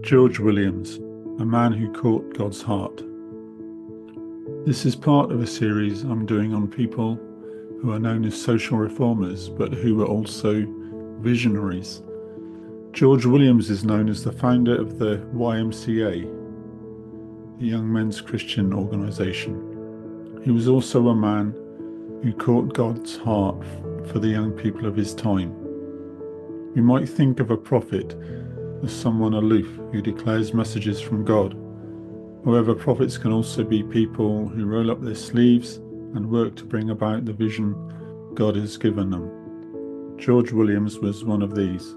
George Williams, a man who caught God's heart. This is part of a series I'm doing on people who are known as social reformers, but who were also visionaries. George Williams is known as the founder of the YMCA, the Young Men's Christian Organisation. He was also a man who caught God's heart for the young people of his time. We might think of a prophet as someone aloof who declares messages from God. However, prophets can also be people who roll up their sleeves and work to bring about the vision God has given them. George Williams was one of these.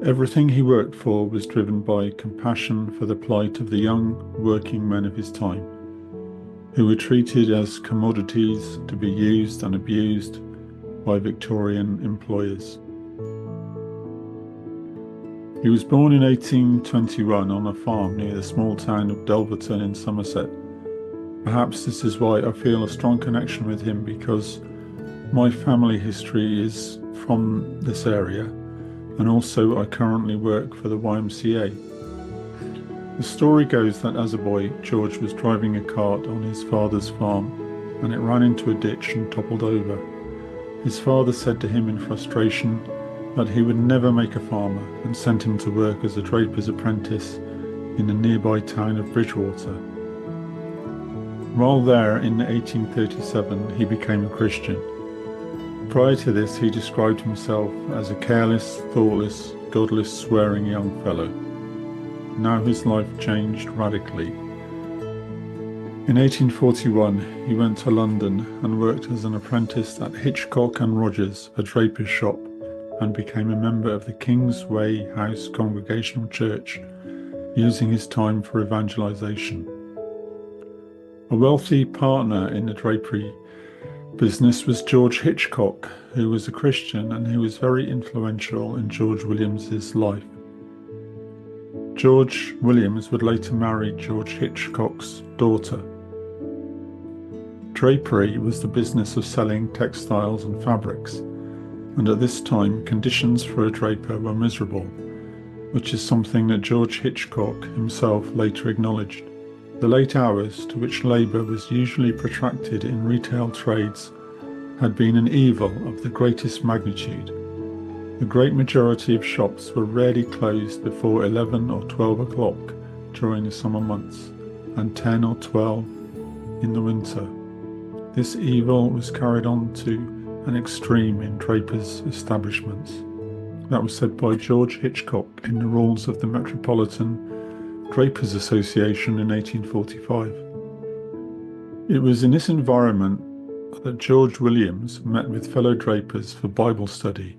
Everything he worked for was driven by compassion for the plight of the young working men of his time, who were treated as commodities to be used and abused by Victorian employers. He was born in 1821 on a farm near the small town of Delverton in Somerset. Perhaps this is why I feel a strong connection with him, because my family history is from this area, and also I currently work for the YMCA. The story goes that as a boy, George was driving a cart on his father's farm and it ran into a ditch and toppled over. His father said to him in frustration that he would never make a farmer and sent him to work as a draper's apprentice in the nearby town of Bridgewater. While there in 1837, he became a Christian. Prior to this, he described himself as a careless, thoughtless, godless, swearing young fellow. Now his life changed radically. In 1841, he went to London and worked as an apprentice at Hitchcock and Rogers, a draper's shop, and became a member of the King's Way House Congregational Church, using his time for evangelization. A wealthy partner in the drapery business was George Hitchcock, who was a Christian and who was very influential in George Williams's life. George Williams would later marry George Hitchcock's daughter. Drapery was the business of selling textiles and fabrics, and at this time conditions for a draper were miserable, which is something that George Hitchcock himself later acknowledged. The late hours, to which labour was usually protracted in retail trades, had been an evil of the greatest magnitude. The great majority of shops were rarely closed before 11 or 12 o'clock during the summer months, and 10 or 12 in the winter. This evil was carried on to an extreme in drapers' establishments. That was said by George Hitchcock in the rules of the Metropolitan Drapers Association in 1845. It was in this environment that George Williams met with fellow drapers for Bible study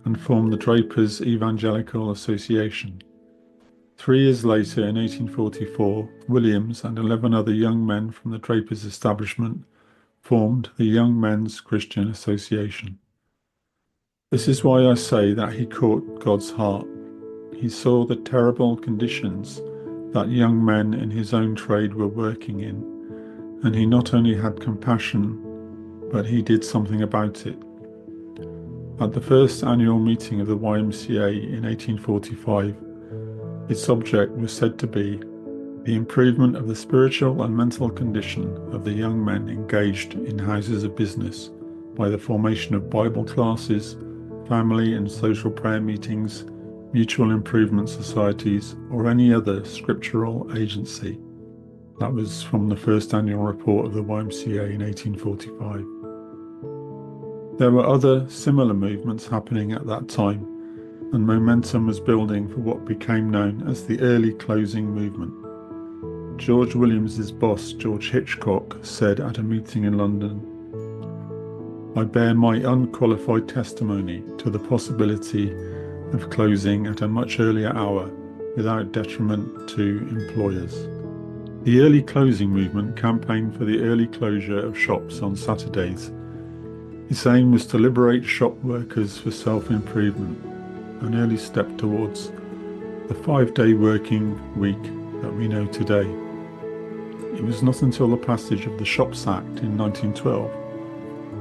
and formed the Drapers Evangelical Association. 3 years later, in 1844, Williams and 11 other young men from the drapers' establishment formed the Young Men's Christian Association. This is why I say that he caught God's heart. He saw the terrible conditions that young men in his own trade were working in, and he not only had compassion, but he did something about it. At the first annual meeting of the YMCA in 1845, its subject was said to be the improvement of the spiritual and mental condition of the young men engaged in houses of business by the formation of Bible classes, family and social prayer meetings, mutual improvement societies, or any other scriptural agency. That was from the first annual report of the YMCA in 1845. There were other similar movements happening at that time, and momentum was building for what became known as the early closing movement. George Williams's boss, George Hitchcock, said at a meeting in London, "I bear my unqualified testimony to the possibility of closing at a much earlier hour without detriment to employers." The early closing movement campaigned for the early closure of shops on Saturdays. Its aim was to liberate shop workers for self-improvement, an early step towards the 5-day working week that we know today. It was not until the passage of the Shops Act in 1912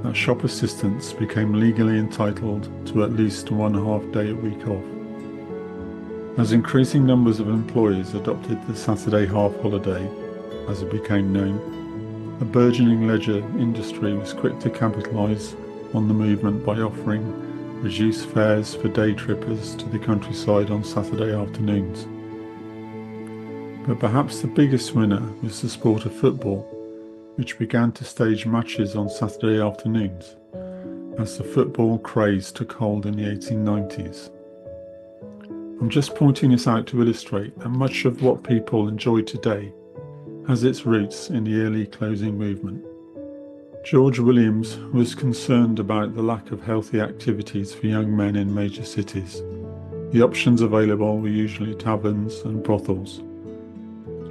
that shop assistants became legally entitled to at least 1 half day a week off. As increasing numbers of employers adopted the Saturday half-holiday, as it became known, a burgeoning leisure industry was quick to capitalise on the movement by offering reduced fares for day trippers to the countryside on Saturday afternoons. But perhaps the biggest winner was the sport of football, which began to stage matches on Saturday afternoons, as the football craze took hold in the 1890s. I'm just pointing this out to illustrate that much of what people enjoy today has its roots in the early closing movement. George Williams was concerned about the lack of healthy activities for young men in major cities. The options available were usually taverns and brothels.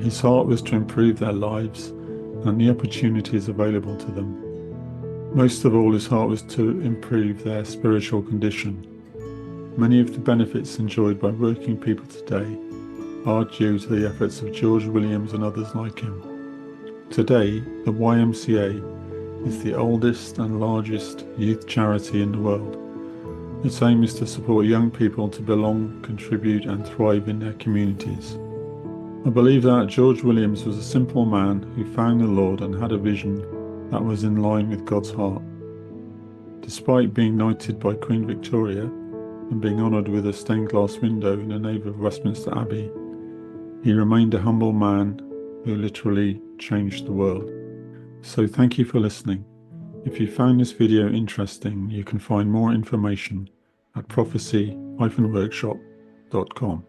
His heart was to improve their lives and the opportunities available to them. Most of all, his heart was to improve their spiritual condition. Many of the benefits enjoyed by working people today are due to the efforts of George Williams and others like him. Today, the YMCA is the oldest and largest youth charity in the world. Its aim is to support young people to belong, contribute and thrive in their communities. I believe that George Williams was a simple man who found the Lord and had a vision that was in line with God's heart. Despite being knighted by Queen Victoria and being honoured with a stained glass window in the nave of Westminster Abbey, he remained a humble man who literally changed the world. So thank you for listening. If you found this video interesting, you can find more information at prophecy-workshop.com.